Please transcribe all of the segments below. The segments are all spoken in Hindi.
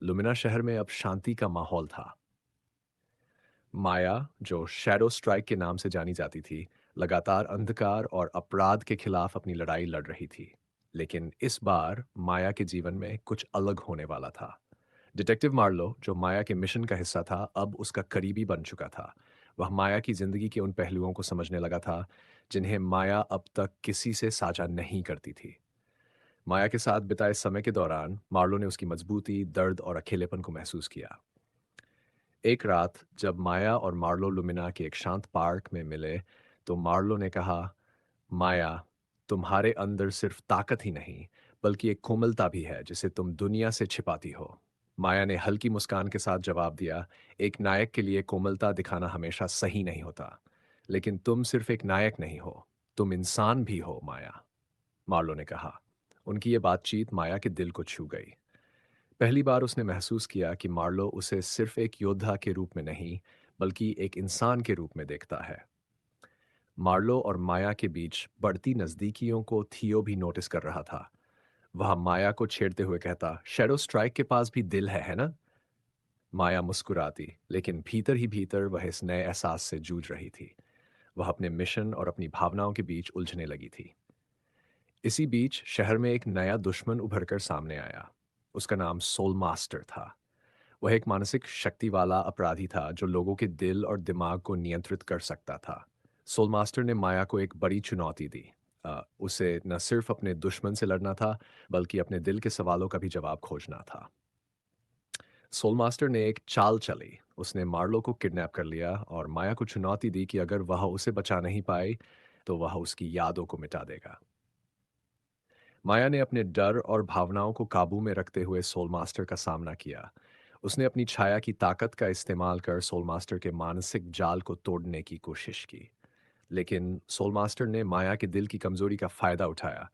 लुमिना शहर में अब शांति का माहौल था। माया, जो शैडो स्ट्राइक के नाम से जानी जाती थी, लगातार अंधकार और अपराध के खिलाफ अपनी लड़ाई लड़ रही थी। लेकिन इस बार माया के जीवन में कुछ अलग होने वाला था। डिटेक्टिव मार्लो, जो माया के मिशन का हिस्सा था, अब उसका करीबी बन चुका था। वह माया की जिंदगी के उन पहलुओं को समझने लगा था जिन्हें माया अब तक किसी से साझा नहीं करती थी। माया के साथ बिताए समय के दौरान मार्लो ने उसकी मजबूती, दर्द और अकेलेपन को महसूस किया। एक रात जब माया और मार्लो लुमिना के एक शांत पार्क में मिले, तो मार्लो ने कहा, माया, तुम्हारे अंदर सिर्फ ताकत ही नहीं, बल्कि एक कोमलता भी है जिसे तुम दुनिया से छिपाती हो। माया ने हल्की मुस्कान के साथ जवाब दिया, एक नायक के लिए कोमलता दिखाना हमेशा सही नहीं होता। लेकिन तुम सिर्फ एक नायक नहीं हो, तुम इंसान भी हो, माया, मार्लो ने कहा। उनकी ये बातचीत माया के दिल को छू गई। पहली बार उसने महसूस किया कि मार्लो उसे सिर्फ एक योद्धा के रूप में नहीं, बल्कि एक इंसान के रूप में देखता है। मार्लो और माया के बीच बढ़ती नजदीकियों को थियो भी नोटिस कर रहा था। वह माया को छेड़ते हुए कहता, शैडो स्ट्राइक के पास भी दिल है ना? माया मुस्कुराती, लेकिन भीतर ही भीतर वह इस नए एहसास से जूझ रही थी। वह अपने मिशन और अपनी भावनाओं के बीच उलझने लगी थी। इसी बीच शहर में एक नया दुश्मन उभरकर सामने आया। उसका नाम सोल मास्टर था। वह एक मानसिक शक्ति वाला अपराधी था जो लोगों के दिल और दिमाग को नियंत्रित कर सकता था। सोल मास्टर ने माया को एक बड़ी चुनौती दी। उसे न सिर्फ अपने दुश्मन से लड़ना था, बल्कि अपने दिल के सवालों का भी जवाब खोजना था। सोल मास्टर ने एक चाल चली। उसने मार्लो को किडनैप कर लिया और माया को चुनौती दी कि अगर वह उसे बचा नहीं पाई, तो वह उसकी यादों को मिटा देगा। माया ने अपने डर और भावनाओं को काबू में रखते हुए सोल मास्टर का सामना किया। उसने अपनी छाया की ताकत का इस्तेमाल कर सोल मास्टर के मानसिक जाल को तोड़ने की कोशिश की। लेकिन सोल मास्टर ने माया के दिल की कमजोरी का फायदा उठाया।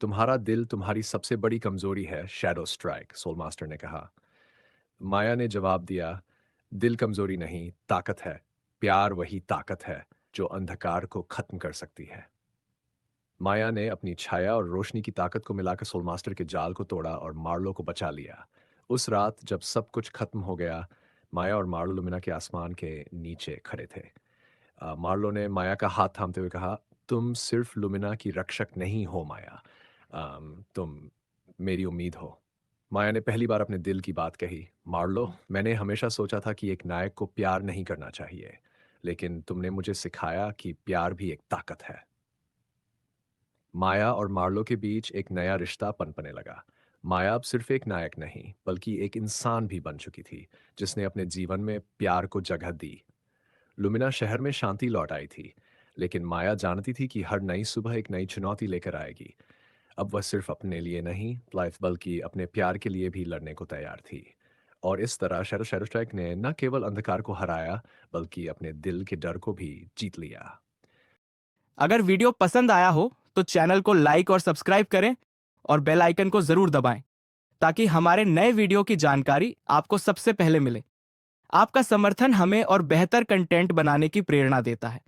तुम्हारा दिल तुम्हारी सबसे बड़ी कमजोरी है, शैडो स्ट्राइक, सोल मास्टर ने कहा। माया ने जवाब दिया, दिल कमजोरी नहीं, ताकत है। प्यार वही ताकत है जो अंधकार को खत्म कर सकती है। माया ने अपनी छाया और रोशनी की ताकत को मिलाकर सोल मास्टर के जाल को तोड़ा और मार्लो को बचा लिया। उस रात जब सब कुछ खत्म हो गया, माया और मार्लो लुमिना के आसमान के नीचे खड़े थे। मार्लो ने माया का हाथ थामते हुए कहा, तुम सिर्फ लुमिना की रक्षक नहीं हो, माया। तुम मेरी उम्मीद हो। माया ने पहली बार अपने दिल की बात कही, मार्लो, मैंने हमेशा सोचा था कि एक नायक को प्यार नहीं करना चाहिए, लेकिन तुमने मुझे सिखाया कि प्यार भी एक ताकत है। माया और मार्लो के बीच एक नया रिश्ता पनपने लगा। माया अब सिर्फ एक नायक नहीं, बल्कि एक इंसान भी बन चुकी थी, जिसने अपने जीवन में प्यार को जगह दी। लुमिना शहर में शांति लौट आई थी, लेकिन माया जानती थी कि हर नई सुबह एक नई चुनौती लेकर आएगी। अब वह सिर्फ अपने लिए नहीं, लाइफ बल्कि अपने प्यार के लिए भी लड़ने को तैयार थी। और इस तरह शैडो शैडो स्ट्राइक ने न केवल अंधकार को हराया, बल्कि अपने दिल के डर को भी जीत लिया। अगर वीडियो पसंद आया हो तो चैनल को लाइक और सब्सक्राइब करें और बेल आइकन को जरूर दबाएं ताकि हमारे नए वीडियो की जानकारी आपको सबसे पहले मिले। आपका समर्थन हमें और बेहतर कंटेंट बनाने की प्रेरणा देता है।